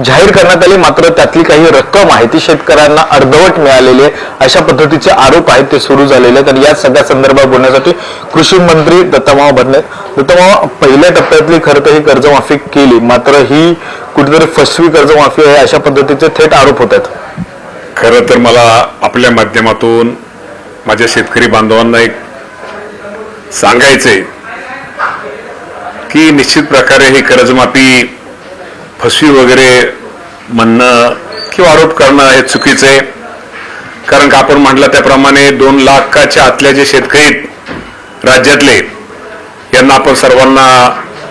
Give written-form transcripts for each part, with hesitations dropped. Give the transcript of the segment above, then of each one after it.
जाहीर करण्यात आली, मात्र त्यातली काही रक्कम आहे ती शेतकऱ्यांना अर्धवट मिळालेली आहे, अशा पद्धतीचे आरोप आहेत ते सुरू झालेले आहेत. आणि या सगळ्या संदर्भात बोलण्यासाठी कृषी मंत्री दत्तामामा भरणे. दत्तामामा, पहिल्या टप्प्यातली खरं तर ही कर्जमाफी केली, मात्र ही कुठेतरी फसवी कर्जमाफी आहे अशा पद्धतीचे थेट आरोप होत आहेत. खरं तर मला आपल्या माध्यमातून माझ्या शेतकरी बांधवांना एक सांगायचंय की निश्चित प्रकारे ही कर्जमाफी फसवी वगैरे म्हणणं किंवा आरोप करणं हे चुकीचं आहे. कारण का आपण म्हटलं त्याप्रमाणे 2 लाखाच्या आतल्या जे शेतकरी राज्यातले यांना आपण सर्वांना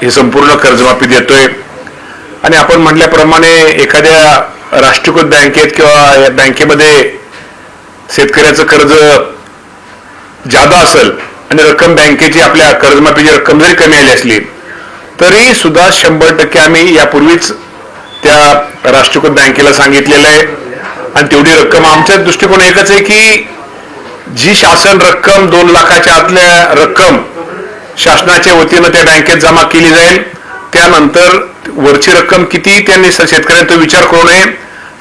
ही संपूर्ण कर्जमाफी देतोय. आणि आपण म्हटल्याप्रमाणे एखाद्या राष्ट्रीयकृत बँकेत किंवा या बँकेमध्ये शेतकऱ्याचं कर्ज जादा असेल आणि रक्कम बँकेची आपल्या कर्जमाफीची रक्कम जरी कमी आली असली तरी सुद्धा 100% आम्ही यापूर्वीच त्या राष्ट्रीयकृत बँकेला सांगितलेलं आहे. आणि तेवढी रक्कम आमच्या दृष्टिकोन एकच आहे की जी शासन रक्कम 2 लाखाच्या आतल्या रक्कम शासनाच्या वतीनं त्या बँकेत जमा केली जाईल, त्यानंतर वरची रक्कम किती त्यांनी शेतकऱ्यांनी तो विचार करू नये,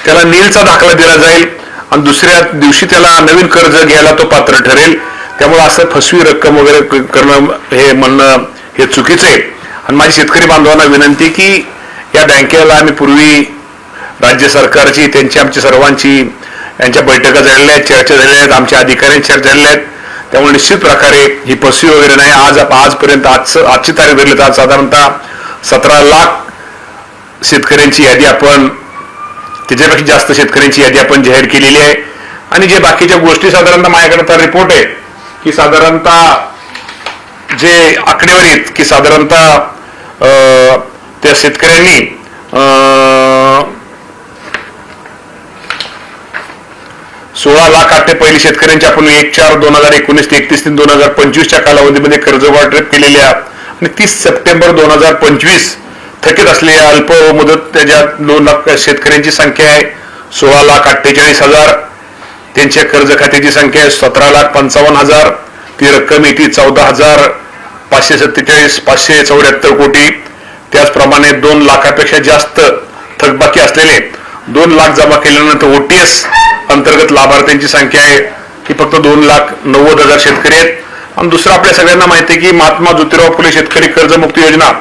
त्याला नीलचा दाखला दिला जाईल आणि दुसऱ्या दिवशी त्याला नवीन कर्ज घ्यायला तो पात्र ठरेल. त्यामुळे असं फसवी रक्कम वगैरे करणं हे म्हणणं हे चुकीचं आहे. आणि माझी शेतकरी बांधवांना विनंती की या बँकेला आम्ही पूर्वी राज्य सरकारची त्यांची आमची सर्वांची यांच्या बैठका झालेल्या आहेत, चर्चा झालेल्या आहेत, आमच्या अधिकाऱ्यांची चर्चा झालेल्या आहेत. त्यामुळे निश्चित प्रकारे ही फसवी वगैरे नाही. आजपर्यंत आजची तारीख धरली तर आज साधारणतः 17 लाख शेतकऱ्यांची यादी आपण त्याच्यापेक्षा जास्त शेतकऱ्यांची यादी आपण जाहीर केलेली आहे. आणि जे बाकीच्या गोष्टी साधारणतः माझ्याकडे तर रिपोर्ट आहे की साधारणतः जे आकडेवारीत की साधारणतः त्या शेतकऱ्यांनी 16 लाख आठ पहिली शेतकऱ्यांची आपण 1/4/2019 ते 31/3/2025 कालावधीमध्ये कर्ज वाटप केलेल्या आणि 30 सप्टेंबर 2025 थकीत असलेल्या अल्प मुदत त्याच्या 2 लाख शेतकऱ्यांची संख्या आहे 16,48,000. त्यांच्या कर्ज खात्याची संख्या आहे 17,55,000. ती रक्कम येते 14,547,574 कोटी. त्याचप्रमाणे 2 लाखापेक्षा जास्त थकबाकी असलेले 2 लाख जमा केल्यानंतर OTS अंतर्गत लाभार्थ्यांची संख्या आहे ही फक्त 2,90,000 शेतकरी आहेत. आणि दुसरं आपल्या सगळ्यांना माहिती आहे की महात्मा ज्योतिराव फुले शेतकरी कर्जमुक्ती योजना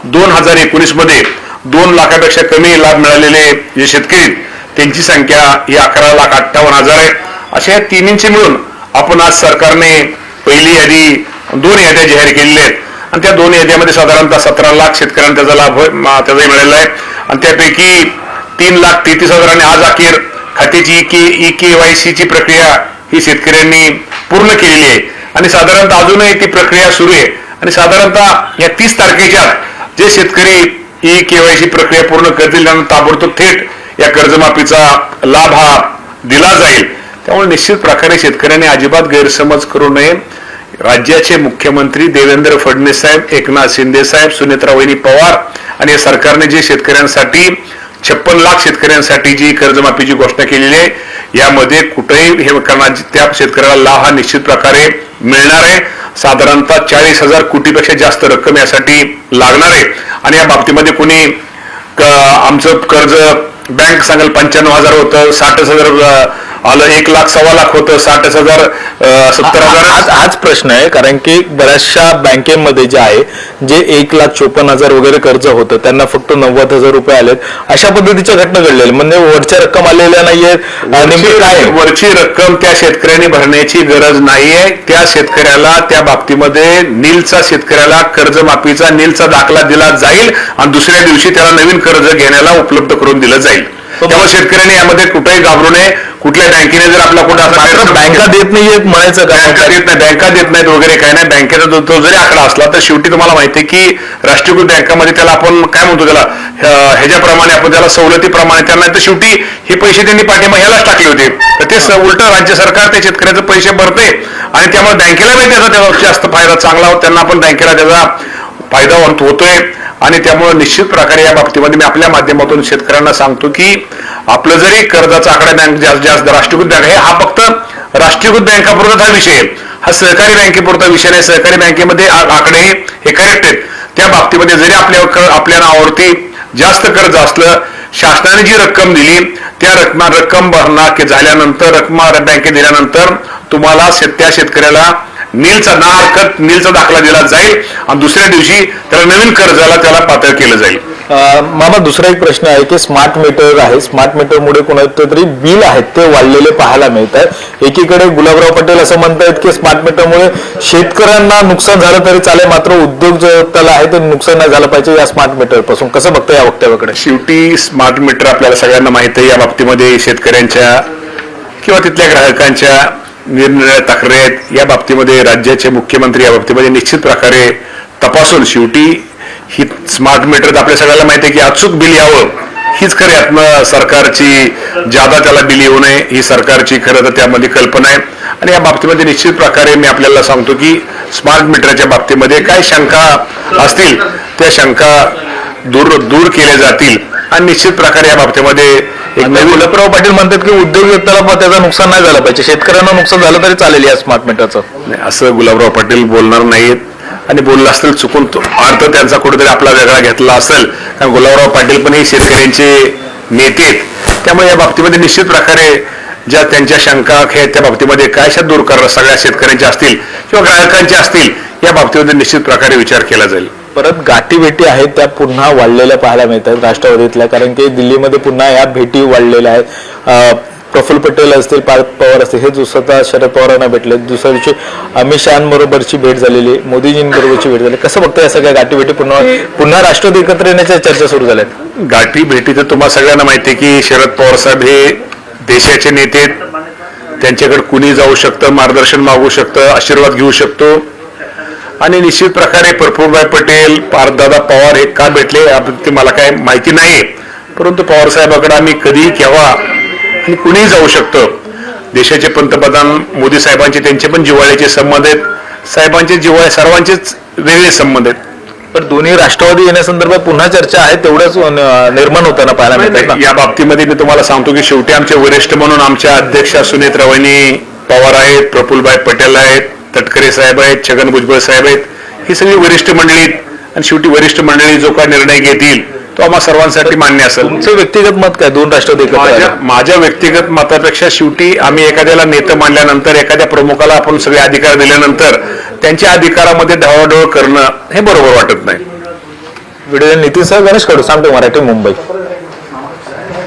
2019 मध्ये 2 लाखापेक्षा कमी लाभ मिळालेले जे शेतकरी त्यांची संख्या ही 11,58,000 आहे. अशा या तिन्हींची मिळून आपण आज सरकारने पहिली यादी 2 याद्या जाहीर केलेल्या आहेत आणि त्या 2 याद्यामध्ये साधारणतः 17 लाख शेतकऱ्यांना त्याचा लाभ त्याचाही मिळालेला आहे. आणि त्यापैकी 3,33,000 आज अखेर खात्याची EKYC ची प्रक्रिया ही शेतकऱ्यांनी पूर्ण केलेली आहे आणि साधारणतः अजूनही ती प्रक्रिया सुरू आहे. आणि साधारणतः या 30 तारखेच्या जे शेतकरी EKYC प्रक्रिया पूर्ण करतील त्यांना ताबडतोब थेट या कर्जमाफीचा लाभ हा दिला जाईल. त्यामुळे निश्चित प्रकारे शेतकऱ्यांनी अजिबात गैरसमज करू नये. राज्याचे मुख्यमंत्री देवेंद्र फडणवीस साहेब, एकनाथ शिंदे साहेब, सुनेत्रावहिनी पवार आणि या सरकारने जे शेतकऱ्यांसाठी 56 लाख शेतकऱ्यांसाठी जी कर्जमाफीची घोषणा केलेली आहे यामध्ये कुठेही हे करणार त्या शेतकऱ्याला लाभ हा निश्चित प्रकारे मिळणार आहे. साधारणतः 40,000 कोटीपेक्षा जास्त रक्कम यासाठी लागणार आहे. आणि या बाबतीमध्ये कोणी आमचं कर्ज बँक सांगेल 95,000 होतं, 60,000 आलं, 1 लाख 1.25 लाख होतं, 60,000 70,000. हाच प्रश्न आहे कारण की बऱ्याचशा बँकेमध्ये जे आहे जे 1,54,000 वगैरे कर्ज होतं त्यांना फक्त 90,000 रुपये आलेत. अशा पद्धतीच्या घटना घडलेल्या म्हणजे वरच्या रक्कम आलेल्या नाहीये. वरची रक्कम त्या शेतकऱ्यांनी भरण्याची गरज नाहीये. त्या शेतकऱ्याला त्या बाबतीमध्ये नीलचा शेतकऱ्याला कर्जमाफीचा नीलचा दाखला दिला जाईल आणि दुसऱ्या दिवशी त्याला नवीन कर्ज घेण्याला उपलब्ध करून दिलं जाईल. त्यामुळे शेतकऱ्यांनी यामध्ये कुठेही घाबरू नये. कुठल्या बँकेने जर आपला कुठं बँका देत नाहीये म्हणायचं का? बँका देत नाहीत वगैरे काय नाही. बँकेचा तो जरी आकडा असला तर शेवटी तुम्हाला माहिती आहे की राष्ट्रीयकृत बँकामध्ये त्याला आपण काय म्हणतो त्याला ह्याच्याप्रमाणे आपण त्याला सवलतीप्रमाणे त्यांना तर शेवटी हे पैसे त्यांनी पाठिंबा ह्यालाच टाकले होते तर ते उलट राज्य सरकार त्या शेतकऱ्याचे पैसे भरते आणि त्यामुळे बँकेला त्याचा जास्त फायदा चांगला त्यांना आपण बँकेला त्याचा फायदा होतोय. आणि त्यामुळे निश्चित प्रकारे या बाबतीमध्ये मी आपल्या माध्यमातून शेतकऱ्यांना सांगतो की आपलं जरी कर्जाचा आकडा बँक जास्त राष्ट्रीयकृत बँक आहे हा फक्त राष्ट्रीयकृत बँकापुरता हा विषय आहे. हा सहकारी बँकेपुरता विषय नाही. सहकारी बँकेमध्ये आकडे हे करेक्ट आहेत. त्या बाबतीमध्ये जरी आपल्या नावावरती जास्त कर्ज असलं शासनाने जी रक्कम दिली त्या रक्कम भरणा झाल्यानंतर रक्कम बँकेत दिल्यानंतर तुम्हाला त्या शेतकऱ्याला नीलचा नीलचा दाखला दिला जाईल आणि दुसऱ्या दिवशी त्याला नवीन कर्जाला त्याला पात्र केलं जाईल. मामा, दुसरा एक प्रश्न आहे की स्मार्ट मीटर आहे. स्मार्ट मीटरमुळे कोणाचं तरी बिल आहेत ते वाढलेले पाहायला मिळत आहे. एकीकडे गुलाबराव पटेल असं म्हणतायत की स्मार्ट मीटरमुळे शेतकऱ्यांना नुकसान झालं तरी चालेल, मात्र उद्योग जो त्याला आहे ते नुकसान नाही झालं पाहिजे या स्मार्ट मीटर पासून. कसं बघतं या वक्तव्याकडे? शेवटी स्मार्ट मीटर आपल्याला सगळ्यांना माहिती आहे, या बाबतीमध्ये शेतकऱ्यांच्या किंवा तिथल्या ग्राहकांच्या निरनिराळ्या तक्रारी आहेत. या बाबतीमध्ये राज्याचे मुख्यमंत्री या बाबतीमध्ये निश्चित प्रकारे तपासून शेवटी ही स्मार्ट मीटर आपल्या सगळ्याला माहिती आहे की अचूक बिल यावं हीच खरी आत्म सरकारची जादा त्याला बिल येऊ नये ही सरकारची खरं तर त्यामध्ये कल्पना आहे. आणि या बाबतीमध्ये निश्चित प्रकारे मी आपल्याला सांगतो की स्मार्ट मीटरच्या बाबतीमध्ये काय शंका असतील त्या शंका दूर केल्या जातील आणि निश्चित प्रकारे या बाबतीमध्ये एक नवीन. गुलाबराव पाटील म्हणतात की उद्योजकताला त्याचं नुकसान नाही झालं पाहिजे, शेतकऱ्यांना नुकसान झालं तरी चालेल या स्मार्ट मीटरचं. असं गुलाबराव पाटील बोलणार नाहीत आणि बोललं असेल चुकून अर्थ त्यांचा कुठेतरी आपला वेगळा घेतला असेल, कारण गुलाबराव पाटील पण हे शेतकऱ्यांचे नेते आहेत. त्यामुळे या बाबतीमध्ये निश्चित प्रकारे ज्या त्यांच्या शंका आहेत त्या बाबतीमध्ये काय दूर करणं सगळ्या शेतकऱ्यांच्या असतील किंवा ग्राहकांच्या असतील या बाबतीमध्ये निश्चित प्रकारे विचार केला जाईल. परत गाठीभेटी आहेत त्या पुन्हा वाढलेल्या पाहायला मिळतात राष्ट्रवादीतल्या, कारण की दिल्लीमध्ये पुन्हा या भेटी वाढलेल्या आहेत. प्रफुल्ल पटेल असतील, पार्थ पवार असतील, हे स्वतः शरद पवारांना भेटले. दुसऱ्या दिवशी अमित शहाबरोबरची भेट झालेली, मोदीजींबरोबरची भेट झाली. कसं बघता या सगळ्या गाठीभेटी पुन्हा राष्ट्रवादी एकत्र येण्याच्या चर्चा सुरू झाल्यात? गाठी भेटी तर तुम्हाला सगळ्यांना माहिती आहे की शरद पवार साहेब हे देशाचे नेते आहेत. त्यांच्याकडे कुणी जाऊ शकतं, मार्गदर्शन मागू शकतं, आशीर्वाद घेऊ शकतो. आणि निश्चित प्रकारे प्रफुल्लभाई पटेल, पार्थदादा पवार हे का भेटले ते मला काय माहिती नाही, परंतु पवार साहेबांकडे आम्ही कधीही केव्हा आणि कुणीही जाऊ शकतं. देशाचे पंतप्रधान मोदी साहेबांचे त्यांचे पण जिव्हाळ्याचे संबंध आहेत, साहेबांचे जिव्हाळे सर्वांचेच वेगळे संबंध आहेत. पण दोन्ही राष्ट्रवादी येण्यासंदर्भात पुन्हा चर्चा आहे, तेवढंच निर्माण होताना पाहायला मिळतात. या बाबतीमध्ये मी तुम्हाला सांगतो की शेवटी आमचे वरिष्ठ म्हणून आमच्या अध्यक्षा सुनेत्रा वहिनी पवार आहेत, प्रफुल्लभाई पटेल आहेत, तटकरे साहेब आहेत, छगन भुजबळ साहेब आहेत, ही सगळी वरिष्ठ मंडळी आहेत. आणि शेवटी वरिष्ठ मंडळी जो काय निर्णय घेतील तो आम्हा सर्वांसाठी मान्य असेल. तुमचं व्यक्तिगत मत काय दोन राष्ट्रवादी? माझ्या व्यक्तिगत मतापेक्षा शेवटी आम्ही एखाद्याला नेतं मानल्यानंतर एखाद्या प्रमुखाला आपण सगळे अधिकार दिल्यानंतर त्यांच्या अधिकारामध्ये ढवळाढवळ करणं हे बरोबर वाटत नाही. व्हिडिओ नितीन सह गणेश कडू, सांगतो मराठी, मुंबई.